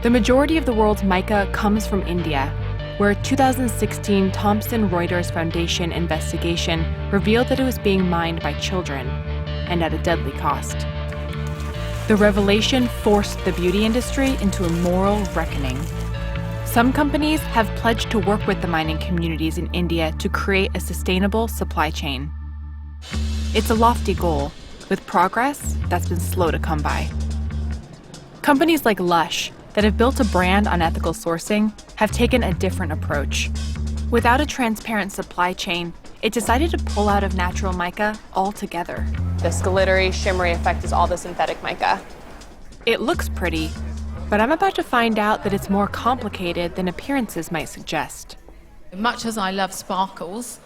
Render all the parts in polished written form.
The majority of the world's mica comes from India, where a 2016 Thomson Reuters Foundation investigation revealed that it was being mined by children, and at a deadly cost. The revelation forced the beauty industry into a moral reckoning. Some companies have pledged to work with the mining communities in India to create a sustainable supply chain. It's a lofty goal, with progress that's been slow to come by. Companies like Lush, that have built a brand on ethical sourcing, have taken a different approach. Without a transparent supply chain, it decided to pull out of natural mica altogether. This glittery, shimmery effect is all the synthetic mica. It looks pretty, but I'm about to find out that it's more complicated than appearances might suggest. Much as I love sparkles,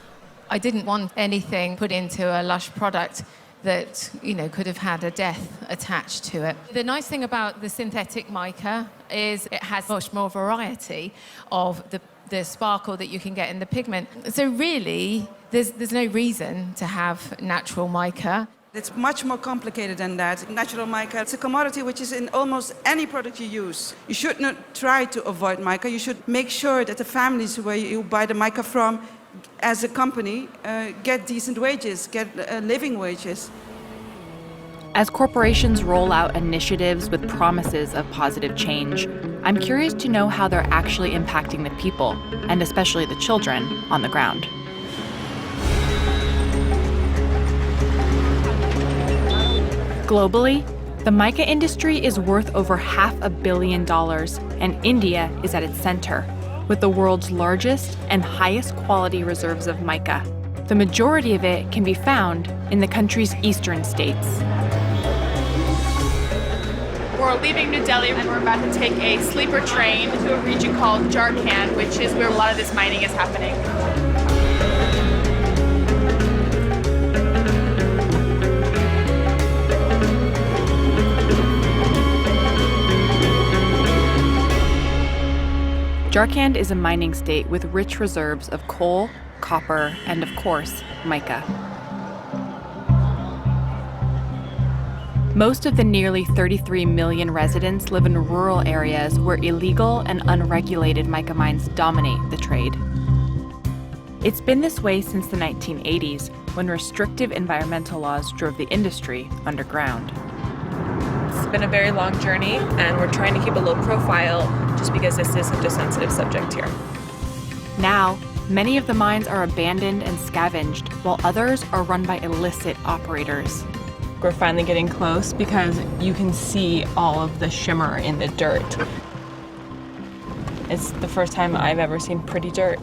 I didn't want anything put into a Lush product that, could have had a death attached to it. The nice thing about the synthetic mica is it has much more variety of the sparkle that you can get in the pigment. So really, there's no reason to have natural mica. It's much more complicated than that. Natural mica, it's a commodity which is in almost any product you use. You should not try to avoid mica. You should make sure that the families where you buy the mica from, as a company, get decent wages, get living wages. As corporations roll out initiatives with promises of positive change, I'm curious to know how they're actually impacting the people, and especially the children, on the ground. Globally, the mica industry is worth over $500 million, and India is at its center, with the world's largest and highest quality reserves of mica. The majority of it can be found in the country's eastern states. We're leaving New Delhi and we're about to take a sleeper train to a region called Jharkhand, which is where a lot of this mining is happening. Jharkhand is a mining state with rich reserves of coal, copper, and of course, mica. Most of the nearly 33 million residents live in rural areas where illegal and unregulated mica mines dominate the trade. It's been this way since the 1980s, when restrictive environmental laws drove the industry underground. It's been a very long journey, and we're trying to keep a low profile just because this is such a sensitive subject here. Now, many of the mines are abandoned and scavenged, while others are run by illicit operators. We're finally getting close because you can see all of the shimmer in the dirt. It's the first time I've ever seen pretty dirt.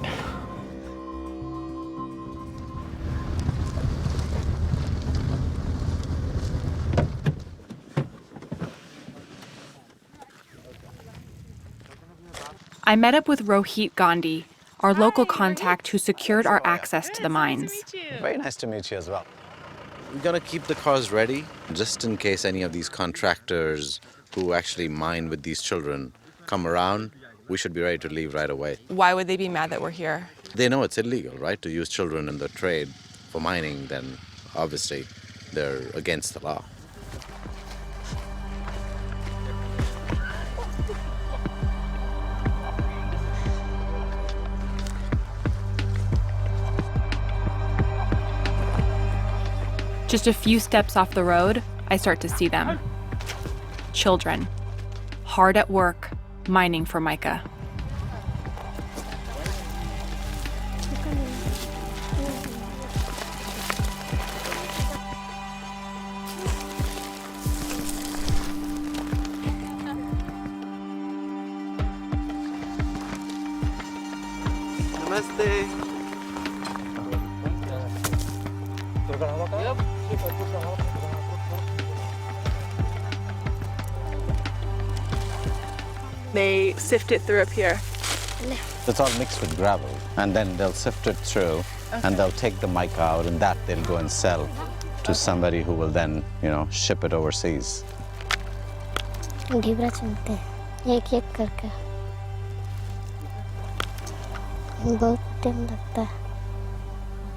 I met up with Rohit Gandhi, our local contact who secured our access to the mines. Very nice to meet you as well. We're going to keep the cars ready just in case any of these contractors who actually mine with these children come around. We should be ready to leave right away. Why would they be mad that we're here? They know it's illegal, right, to use children in the trade for mining. Then obviously they're against the law. Just a few steps off the road, I start to see them. Children, hard at work, mining for mica. Namaste. They sift it through up here. It's all mixed with gravel, and then they'll sift it through, and they'll take the mica out, and that they'll go and sell to somebody who will then, ship it overseas.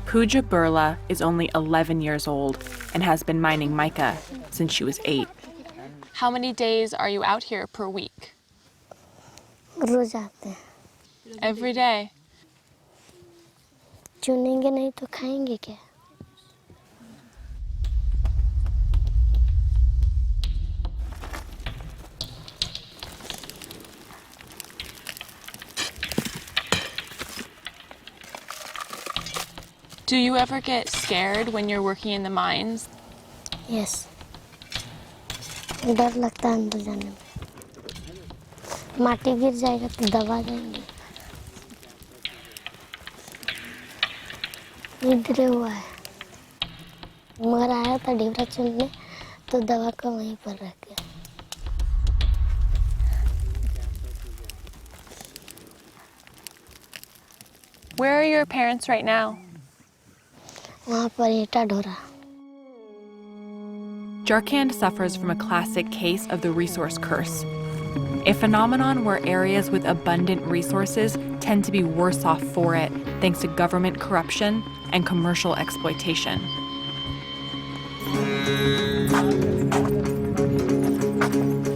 Pooja Burla is only 11 years old and has been mining mica since she was 8. How many days are you out here per week? रोज आते हैं। Every day. चुनेंगे नहीं तो खाएंगे क्या? Do you ever get scared when you're working in the mines? Yes. डर लगता है अंदर जाने में। माटी गिर जाएगा तो दबा जाएंगे। इधर हुआ है। मर आया था ढेबरा चुनने तो दवा का वहीं पर रख गया। Where are your parents right now? वहाँ पर ईटा ढोरा। Jharkhand suffers from a classic case of the resource curse, a phenomenon where areas with abundant resources tend to be worse off for it thanks to government corruption and commercial exploitation.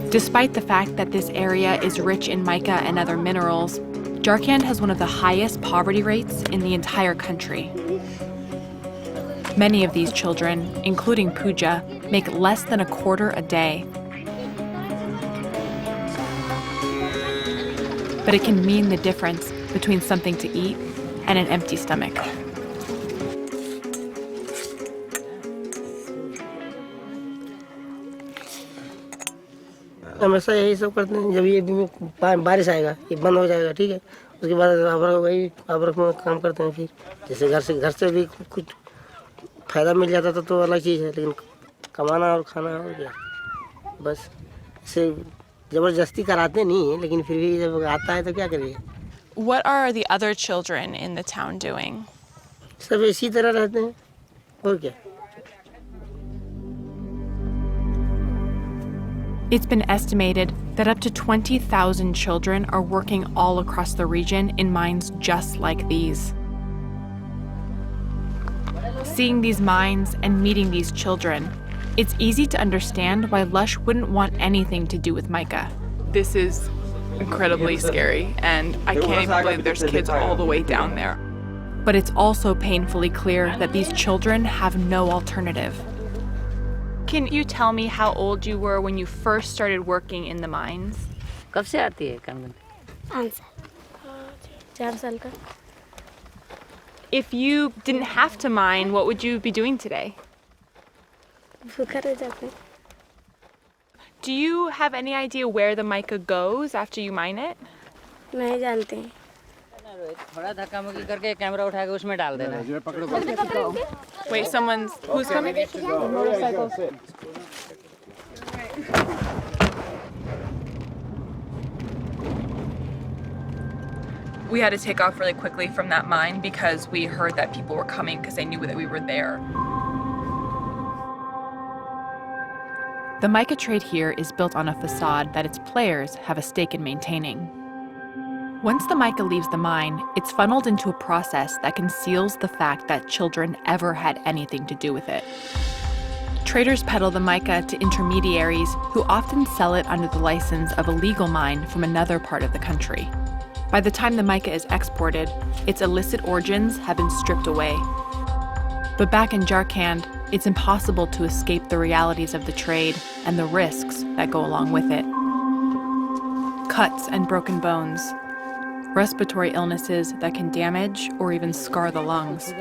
Despite the fact that this area is rich in mica and other minerals, Jharkhand has one of the highest poverty rates in the entire country. Many of these children, including Pooja, make less than a quarter a day. But it can mean the difference between something to eat and an empty stomach. हमेशा यही सब करते हैं। जब ये बारिश आएगा ये बंद हो जाएगा, ठीक है, उसके बाद अबरक में काम करते हैं। फिर जैसे घर से भी कुछ फायदा मिल जाता था तो अलग चीज़ है, लेकिन कमाना और खाना हो गया बस। इसे ज़बरदस्ती कराते नहीं है, लेकिन फिर भी जब आता है तो क्या करिए। What are the other children in the town doing? सब इसी तरह रहते हैं और क्या। It's been estimated that up to 20,000 children are working all across the region in mines just like these. Seeing these mines and meeting these children, it's easy to understand why Lush wouldn't want anything to do with mica. This is incredibly scary, and I can't even believe there's kids all the way down there. But it's also painfully clear that these children have no alternative. Can you tell me how old you were when you first started working in the mines? कब से आती है काम करने? 5 साल, 4 साल का। If you didn't have to mine, what would you be doing today? भूखा रह जाते। Do you have any idea where the mica goes after you mine it? नहीं जानते हैं। थोड़ा धक्का मुक्की करके कैमरा उठा के उसमें डाल देना। Wait, who's coming? Motorcycle. We had to take off really quickly from that mine because we heard that people were coming because they knew that we were there. The mica trade here is built on a facade that its players have a stake in maintaining. Once the mica leaves the mine, it's funneled into a process that conceals the fact that children ever had anything to do with it. Traders peddle the mica to intermediaries who often sell it under the license of a legal mine from another part of the country. By the time the mica is exported, its illicit origins have been stripped away. But back in Jharkhand, it's impossible to escape the realities of the trade and the risks that go along with it. Cuts and broken bones, respiratory illnesses that can damage or even scar the lungs,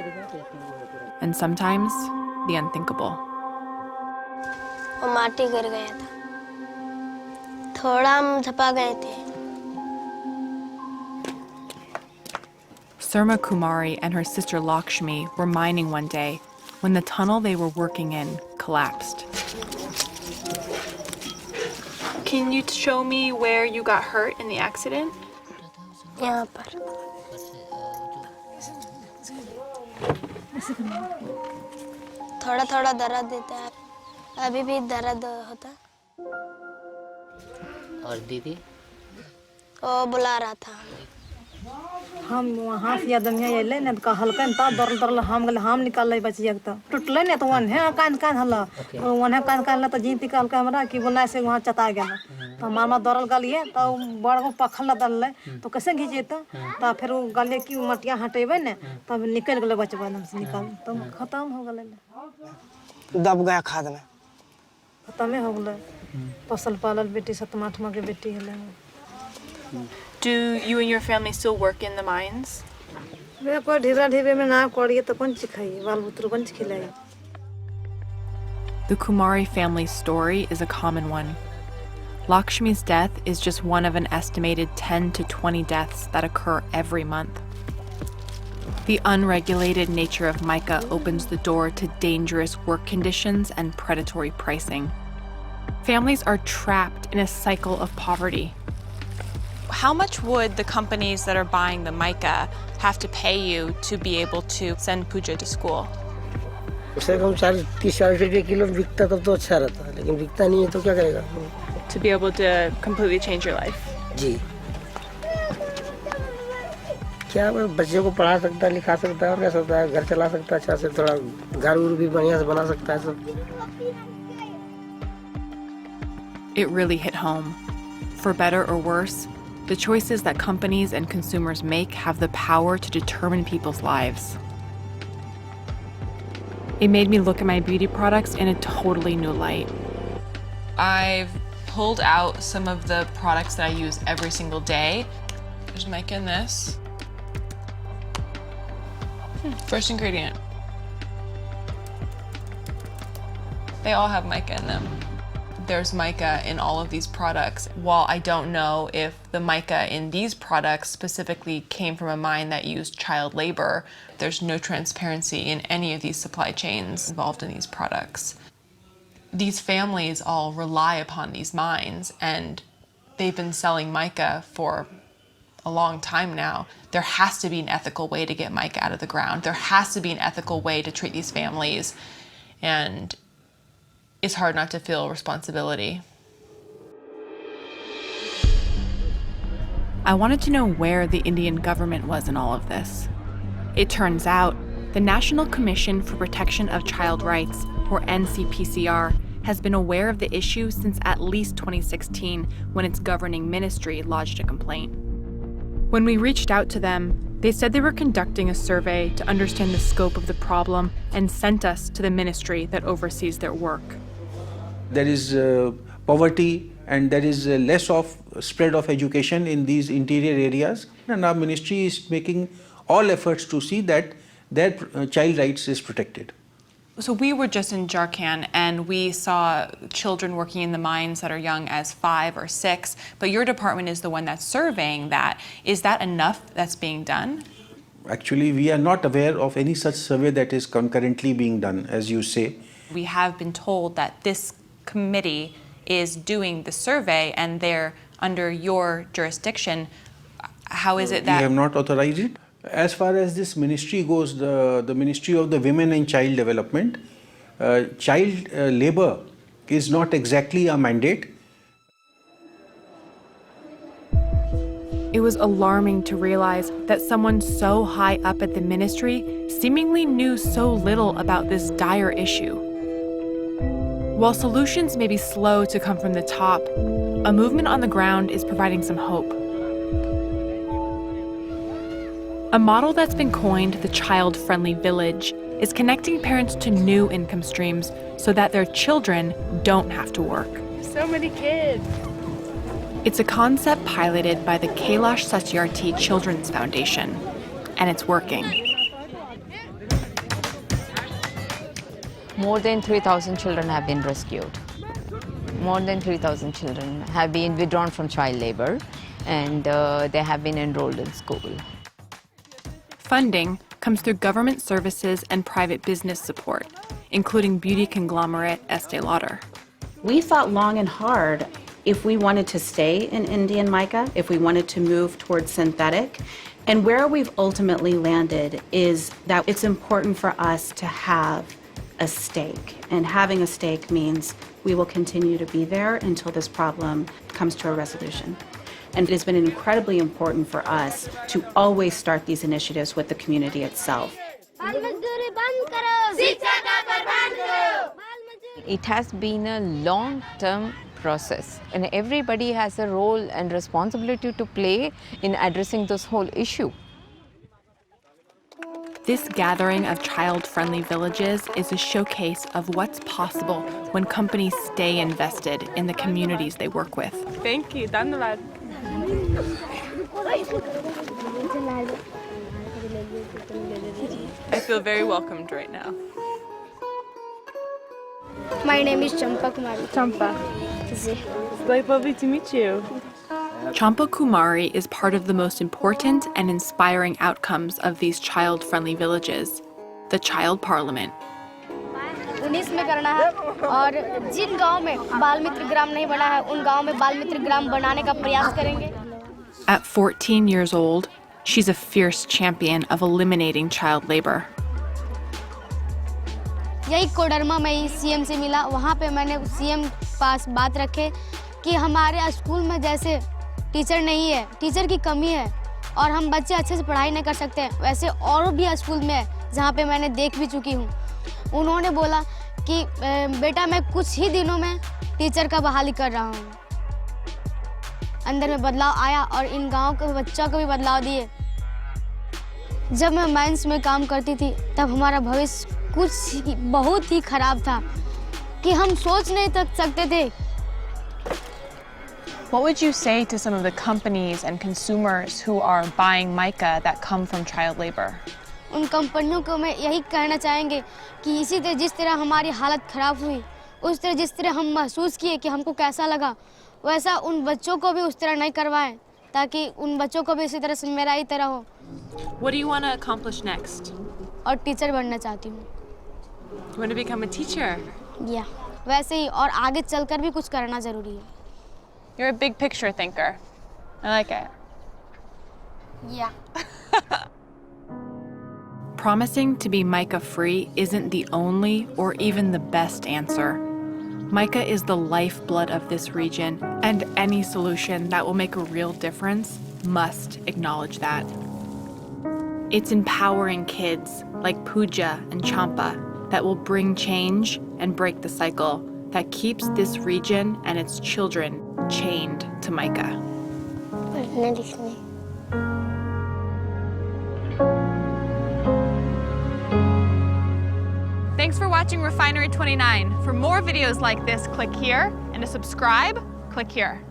and sometimes the unthinkable. वो माटी गिर गया था, थोड़ा हम झपा गए थे। Surma Kumari and her sister Lakshmi were mining one day when the tunnel they were working in collapsed. Can you show me where you got hurt in the accident? यहाँ पर थोड़ा थोड़ा दर्द देता है, अभी भी दर्द होता। और दीदी? वो बुला रहा था। हम वहाँ से आदमी आइले ने का हल्का ता दर्द हम निकाल ले बचिया त टूटले ने तो वन है कान हल्ला और वन है कान तो जीती काल का हमरा कि बोला से वहाँ चता गया तो तो मामा दरल गलिए तो बड़ गो पखल न दल तो कैसे घीचे तो फिर वो गले की मटिया हटेबे ने तब निकल गए बचबा एकदम से निकल तो खत्म हो गए दब गया खाद में खत्म हो गए फसल पालल बेटी 7 8 के बेटी है Do you and your family still work in the mines? वे कोई ढीरा ढीबे में ना करिए तो कौन ची खाइए बाल बुतरू कौन ची खिलाइए The Kumari family's story is a common one. Lakshmi's death is just one of an estimated 10 to 20 deaths that occur every month. The unregulated nature of mica opens the door to dangerous work conditions and predatory pricing. Families are trapped in a cycle of poverty. How much would the companies that are buying the mica have to pay you to be able to send Pooja to school? उससे कम 30-40 रुपये kilo बिकता तब तो अच्छा रहता लेकिन बिकता नहीं है तो क्या करेगा To be able to completely change your life. जी क्या बच्चे को पढ़ा सकता है लिखा सकता है और क्या सकता है घर चला सकता है अच्छा से थोड़ा घर उर भी बढ़िया से बना सकता है सब It really hit home. For better or worse, the choices that companies and consumers make have the power to determine people's lives. It made me look at my beauty products in a totally new light. I've pulled out some of the products that I use every single day. There's mica in this. First ingredient. They all have mica in them. There's mica in all of these products. While I don't know if the mica in these products specifically came from a mine that used child labor, there's no transparency in any of these supply chains involved in these products. These families all rely upon these mines, and they've been selling mica for a long time now. There has to be an ethical way to get mica out of the ground. There has to be an ethical way to treat these families, and it's hard not to feel responsibility. I wanted to know where the Indian government was in all of this. It turns out the National Commission for Protection of Child Rights, or NCPCR, has been aware of the issue since at least 2016 when its governing ministry lodged a complaint. When we reached out to them, they said they were conducting a survey to understand the scope of the problem and sent us to the ministry that oversees their work. There is poverty and there is less of spread of education in these interior areas, and our ministry is making all efforts to see that their child rights is protected. So we were just in Jharkhand and we saw children working in the mines that are young as 5 or 6, but your department is the one that's surveying that. Is that enough that's being done? Actually, we are not aware of any such survey that is concurrently being done, as you say. We have been told that this committee is doing the survey and they're under your jurisdiction. How is it that... We have not authorized it. As far as this ministry goes, the Ministry of the Women and Child Development, child labor is not exactly a mandate. It was alarming to realize that someone so high up at the ministry seemingly knew so little about this dire issue. While solutions may be slow to come from the top, a movement on the ground is providing some hope. A model that's been coined the child-friendly village is connecting parents to new income streams so that their children don't have to work. So many kids. It's a concept piloted by the Kailash Satyarthi Children's Foundation, and it's working. More than 3,000 children have been rescued. More than 3,000 children have been withdrawn from child labor, and they have been enrolled in school. Funding comes through government services and private business support, including beauty conglomerate Estee Lauder. We thought long and hard if we wanted to stay in Indian mica, if we wanted to move towards synthetic. And where we've ultimately landed is that it's important for us to have a stake. And having a stake means we will continue to be there until this problem comes to a resolution. And it has been incredibly important for us to always start these initiatives with the community itself. It has been a long-term process. And everybody has a role and responsibility to play in addressing this whole issue. This gathering of child-friendly villages is a showcase of what's possible when companies stay invested in the communities they work with. Thank you. Dhanyavad. I feel very welcomed right now. My name is Champa Kumari. Champa. It's very lovely to meet you. Champa Kumari is part of the most important and inspiring outcomes of these child-friendly villages, the Child Parliament. 19 में करना है और जिन गांव में बाल मित्र ग्राम नहीं बना है उन गांव में बाल मित्र ग्राम बनाने का प्रयास करेंगे. At 14 years old, she's a fierce champion of eliminating child labor. यही कोडरमा में सीएम से मिला. वहाँ पे मैंने सीएम पास बात रखे कि हमारे स्कूल में जैसे टीचर नहीं है, टीचर की कमी है और हम बच्चे अच्छे से पढ़ाई नहीं कर सकते, वैसे और भी स्कूल में है जहाँ पे मैंने देख भी चुकी हूँ. उन्होंने बोला कि बेटा मैं कुछ ही दिनों में टीचर का बहाली कर रहा हूँ. अंदर में बदलाव आया और इन गाँव के बच्चों को भी बदलाव दिए. जब मैं माइंस में काम करती थी तब हमारा भविष्य कुछ बहुत ही खराब था कि हम सोच नहीं सकते थे. What would you say to some of the companies and consumers who are buying mica that come from child labor? उन कंपनियों को मैं यही कहना चाहेंगे कि इसी तरह जिस तरह हमारी हालत खराब हुई, उस तरह जिस तरह हम महसूस किए कि हमको कैसा लगा, वैसा उन बच्चों को भी उस तरह नहीं करवाएं, ताकि उन बच्चों को भी इसी तरह से मेरा ही तरह हो. What do you want to accomplish next? और टीचर बनना चाहती हूँ. You want to become a teacher? Yeah. वैसे ही और आगे चलकर भी कुछ करना जरूरी है. You're a big picture thinker. I like it. Yeah. Promising to be mica-free isn't the only or even the best answer. Mica is the lifeblood of this region, and any solution that will make a real difference must acknowledge that. It's empowering kids like Pooja and Champa that will bring change and break the cycle that keeps this region and its children chained to mica. Thanks for watching Refinery 29. For more videos like this, click here, and to subscribe, click here.